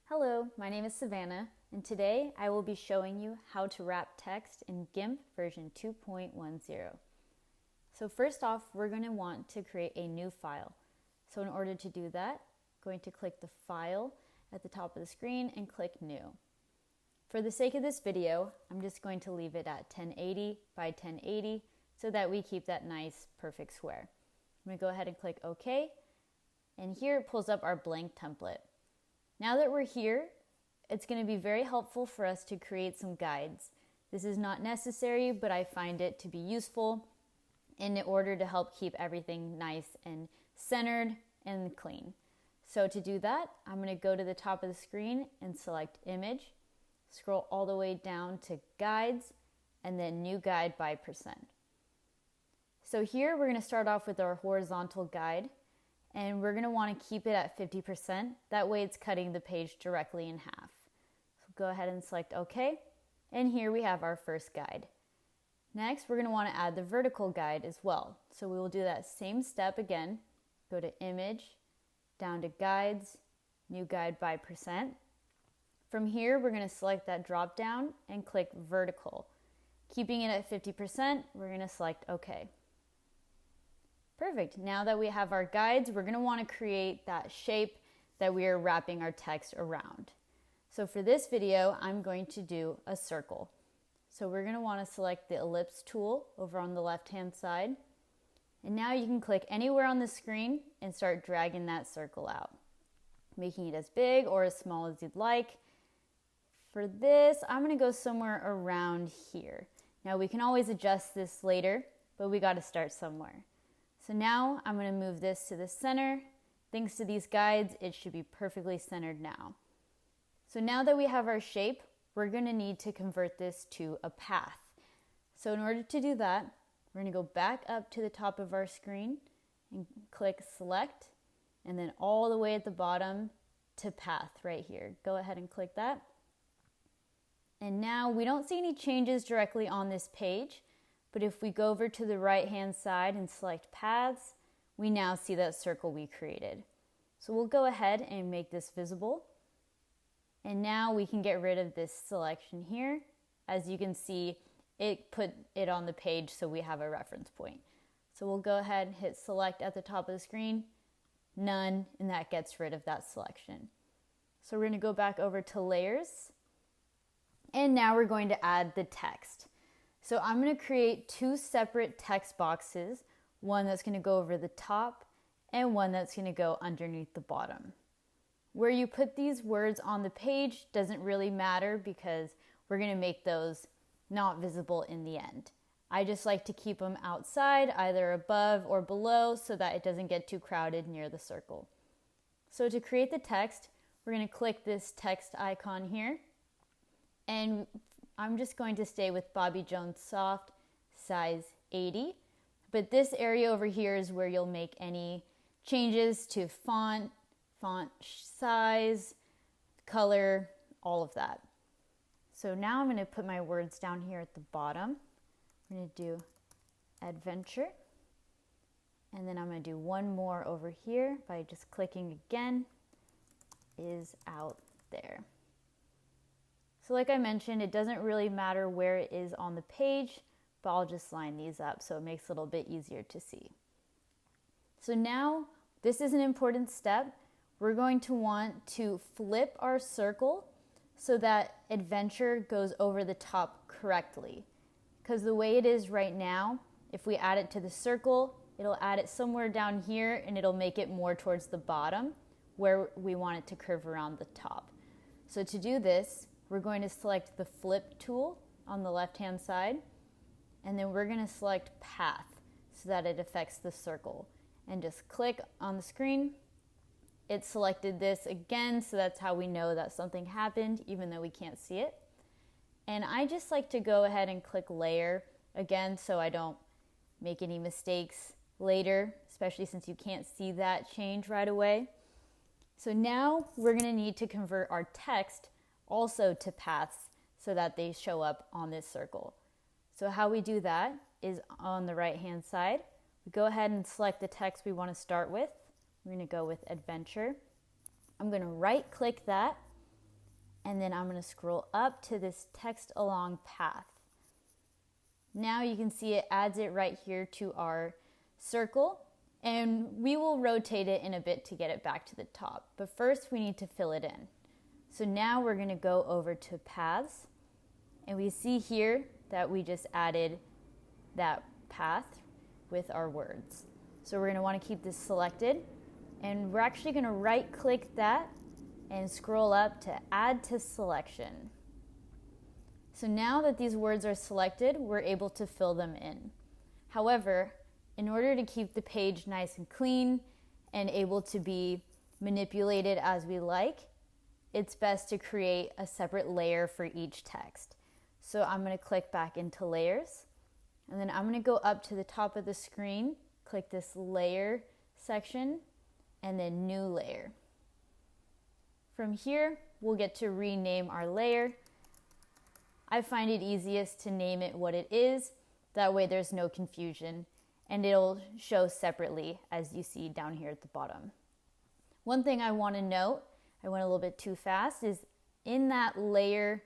Hello, my name is Savannah, and today I will be showing you how to wrap text in GIMP version 2.10. So first off, we're going to want to create a new file. So in order to do that, I'm going to click the File at the top of the screen and click New. For the sake of this video, I'm just going to leave it at 1080 by 1080 so that we keep that nice, perfect square. I'm going to go ahead and click OK, and here it pulls up our blank template. Now that we're here, it's going to be very helpful for us to create some guides. This is not necessary, but I find it to be useful in order to help keep everything nice and centered and clean. So to do that, I'm going to go to the top of the screen and select Image, scroll all the way down to Guides, and then New Guide by percent. So here we're going to start off with our horizontal guide. And we're going to want to keep it at 50%. That way it's cutting the page directly in half. So go ahead and select OK. And here we have our first guide. Next, we're going to want to add the vertical guide as well. So we will do that same step again. Go to Image, down to Guides, New Guide by percent. From here, we're going to select that drop down and click Vertical. Keeping it at 50%, we're going to select OK. Perfect. Now that we have our guides, we're going to want to create that shape that we are wrapping our text around. So for this video, I'm going to do a circle. So we're going to want to select the ellipse tool over on the left-hand side. And now you can click anywhere on the screen and start dragging that circle out, making it as big or as small as you'd like. For this, I'm going to go somewhere around here. Now we can always adjust this later, but we got to start somewhere. So now I'm going to move this to the center. Thanks to these guides, it should be perfectly centered now. So now that we have our shape, we're going to need to convert this to a path. So in order to do that, we're going to go back up to the top of our screen and click Select, and then all the way at the bottom to Path right here. Go ahead and click that. And now we don't see any changes directly on this page. But if we go over to the right-hand side and select Paths, we now see that circle we created. So we'll go ahead and make this visible. And now we can get rid of this selection here. As you can see, it put it on the page so we have a reference point. So we'll go ahead and hit Select at the top of the screen, None, and that gets rid of that selection. So we're going to go back over to Layers. And now we're going to add the text. So I'm going to create two separate text boxes, one that's going to go over the top and one that's going to go underneath the bottom. Where you put these words on the page doesn't really matter because we're going to make those not visible in the end. I just like to keep them outside, either above or below, so that it doesn't get too crowded near the circle. So to create the text, we're going to click this text icon here, and I'm just going to stay with Bobby Jones Soft, size 80. But this area over here is where you'll make any changes to font size, color, all of that. So now I'm going to put my words down here at the bottom. I'm going to do adventure. And then I'm going to do one more over here by just clicking again, is out there. So like I mentioned, it doesn't really matter where it is on the page, but I'll just line these up so it makes it a little bit easier to see. So now, this is an important step. We're going to want to flip our circle so that adventure goes over the top correctly. Because the way it is right now, if we add it to the circle, it'll add it somewhere down here and it'll make it more towards the bottom where we want it to curve around the top. So to do this, we're going to select the Flip tool on the left-hand side, and then we're going to select Path so that it affects the circle. And just click on the screen. It selected this again, so that's how we know that something happened, even though we can't see it. And I just like to go ahead and click Layer again so I don't make any mistakes later, especially since you can't see that change right away. So now we're going to need to convert our text also to paths so that they show up on this circle. So how we do that is on the right hand side. We go ahead and select the text we want to start with. We're going to go with adventure. I'm going to right click that and then I'm going to scroll up to this text along path. Now you can see it adds it right here to our circle, and we will rotate it in a bit to get it back to the top. But first we need to fill it in. So now we're going to go over to paths, and we see here that we just added that path with our words. So we're going to want to keep this selected, and we're actually going to right click that and scroll up to add to selection. So now that these words are selected, we're able to fill them in. However, in order to keep the page nice and clean and able to be manipulated as we like, it's best to create a separate layer for each text. So I'm going to click back into layers, and then I'm going to go up to the top of the screen, click this layer section, and then new layer. From here, we'll get to rename our layer. I find it easiest to name it what it is. That way there's no confusion, and it'll show separately as you see down here at the bottom. One thing I want to note, I went a little bit too fast, is in that layer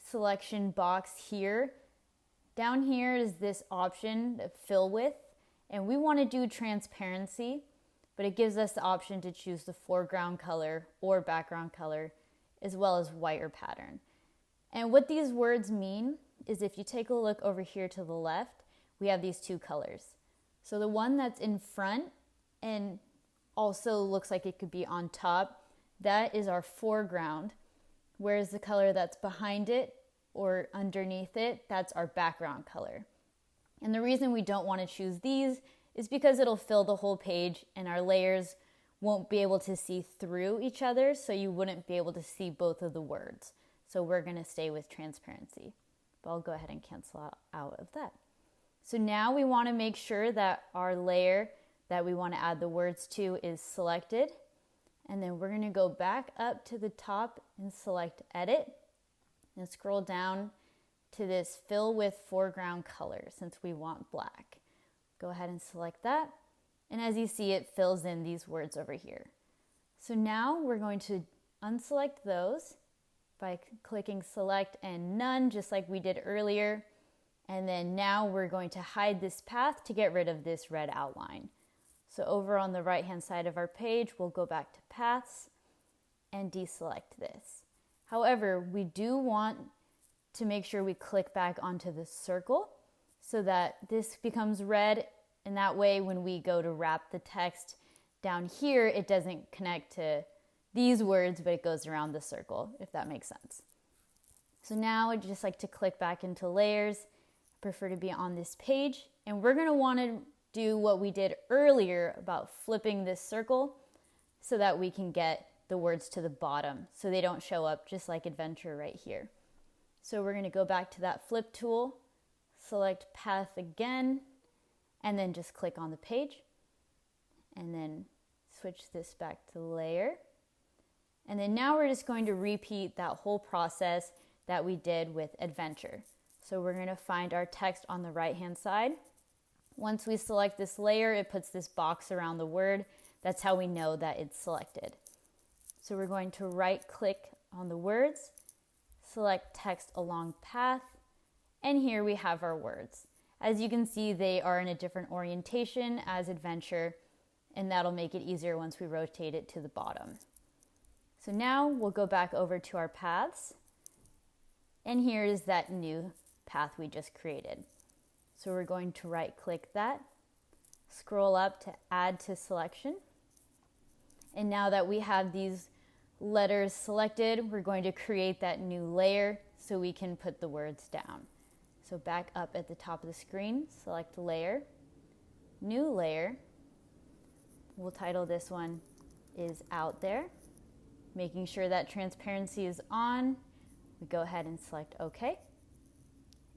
selection box here, down here is this option to fill with, and we want to do transparency, but it gives us the option to choose the foreground color or background color, as well as white or pattern. And what these words mean is, if you take a look over here to the left, we have these two colors. So the one that's in front and also looks like it could be on top, that is our foreground, whereas the color that's behind it or underneath it, that's our background color. And the reason we don't want to choose these is because it'll fill the whole page and our layers won't be able to see through each other, so you wouldn't be able to see both of the words. So we're going to stay with transparency. But I'll go ahead and cancel out of that. So now we want to make sure that our layer that we want to add the words to is selected. And then we're going to go back up to the top and select Edit. And scroll down to this Fill with Foreground Color, since we want black. Go ahead and select that. And as you see, it fills in these words over here. So now we're going to unselect those by clicking Select and None, just like we did earlier. And then now we're going to hide this path to get rid of this red outline. So over on the right-hand side of our page, we'll go back to Paths and deselect this. However, we do want to make sure we click back onto the circle so that this becomes red, and that way when we go to wrap the text down here, it doesn't connect to these words, but it goes around the circle, if that makes sense. So now I'd just like to click back into layers. I prefer to be on this page, and we're going to want to do what we did earlier about flipping this circle so that we can get the words to the bottom so they don't show up just like adventure right here. So we're going to go back to that flip tool, select path again, and then just click on the page, and then switch this back to layer. And then now we're just going to repeat that whole process that we did with adventure. So we're going to find our text on the right-hand side. Once we select this layer, it puts this box around the word. That's how we know that it's selected. So we're going to right-click on the words, select text along path, and here we have our words. As you can see, they are in a different orientation as adventure, and that'll make it easier once we rotate it to the bottom. So now we'll go back over to our paths, and here is that new path we just created. So we're going to right-click that, scroll up to add to selection, and now that we have these letters selected, we're going to create that new layer so we can put the words down. So back up at the top of the screen, select Layer, New Layer. We'll title this one is Out There. Making sure that transparency is on, we go ahead and select OK.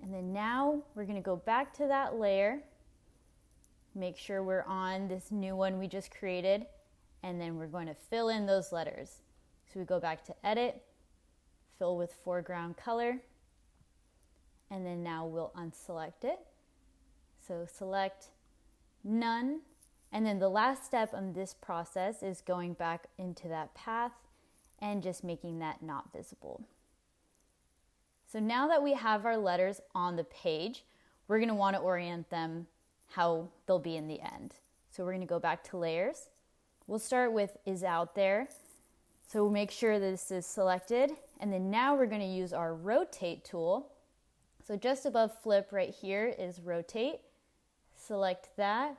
And then now we're going to go back to that layer, make sure we're on this new one we just created, and then we're going to fill in those letters. So we go back to Edit, Fill with Foreground Color, and then now we'll unselect it. So select None, and then the last step in this process is going back into that path and just making that not visible. So now that we have our letters on the page, we're going to want to orient them how they'll be in the end. So we're going to go back to layers. We'll start with is out there. So we'll make sure this is selected. And then now we're going to use our rotate tool. So just above flip right here is rotate. Select that,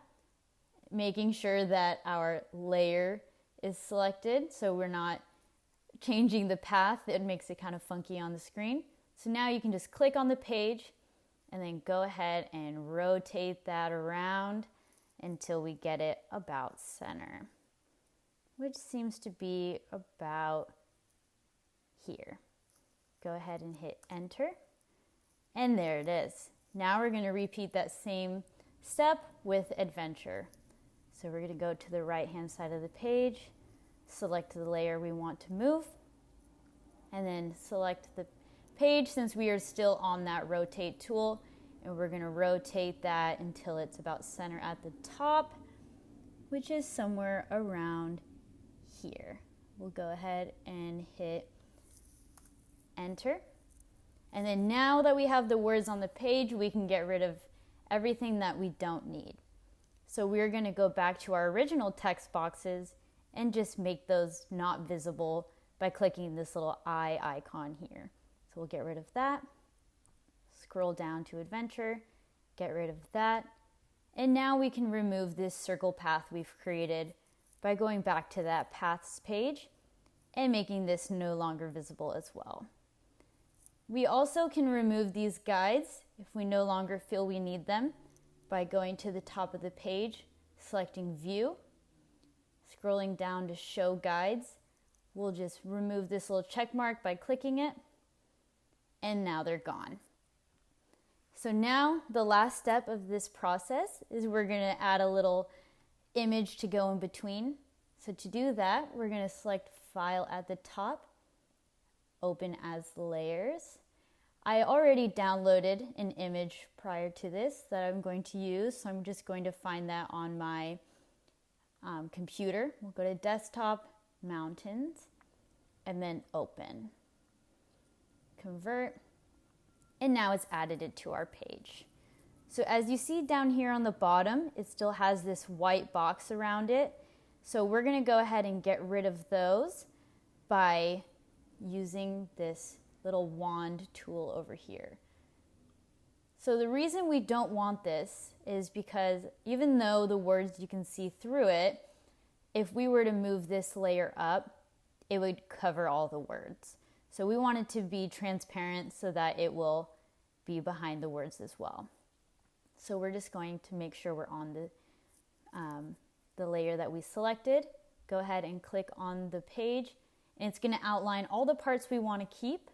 making sure that our layer is selected so we're not changing the path. It makes it kind of funky on the screen. So now you can just click on the page and then go ahead and rotate that around until we get it about center, which seems to be about here. Go ahead and hit enter, and there it is. Now we're going to repeat that same step with adventure. So we're going to go to the right hand side of the page, select the layer we want to move, and then select the page since we are still on that rotate tool, and we're going to rotate that until it's about center at the top, which is somewhere around here. We'll go ahead and hit enter. And then now that we have the words on the page, we can get rid of everything that we don't need. So we're going to go back to our original text boxes and just make those not visible by clicking this little eye icon here. So we'll get rid of that. Scroll down to adventure, get rid of that. And now we can remove this circle path we've created by going back to that paths page and making this no longer visible as well. We also can remove these guides if we no longer feel we need them by going to the top of the page, selecting view, scrolling down to show guides. We'll just remove this little check mark by clicking it, and now they're gone. So now the last step of this process is we're going to add a little image to go in between. So to do that, we're going to select File at the top, Open as Layers. I already downloaded an image prior to this that I'm going to use, so I'm just going to find that on my computer. We'll go to Desktop, Mountains, and then Open. Convert, and now it's added it to our page. So as you see down here on the bottom, it still has this white box around it. So we're going to go ahead and get rid of those by using this little wand tool over here. So the reason we don't want this is because even though the words you can see through it, if we were to move this layer up, it would cover all the words. So we want it to be transparent so that it will be behind the words as well. So we're just going to make sure we're on the layer that we selected. Go ahead and click on the page, and it's going to outline all the parts we want to keep.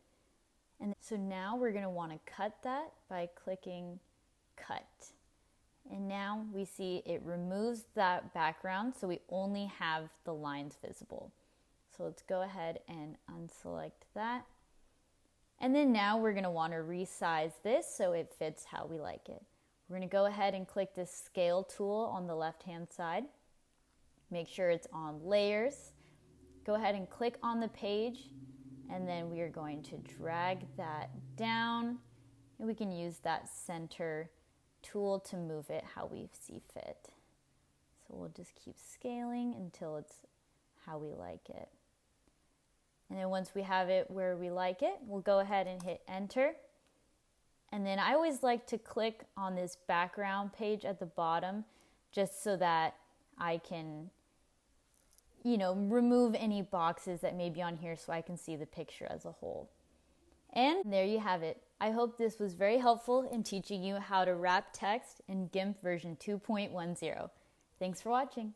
And so now we're going to want to cut that by clicking cut. And now we see it removes that background, so we only have the lines visible. So let's go ahead and unselect that. And then now we're going to want to resize this so it fits how we like it. We're going to go ahead and click this scale tool on the left-hand side. Make sure it's on layers. Go ahead and click on the page, and then we are going to drag that down, and we can use that center tool to move it how we see fit. So we'll just keep scaling until it's how we like it. And then once we have it where we like it, we'll go ahead and hit enter. And then I always like to click on this background page at the bottom just so that I can, remove any boxes that may be on here so I can see the picture as a whole. And there you have it. I hope this was very helpful in teaching you how to wrap text in GIMP version 2.10. Thanks for watching.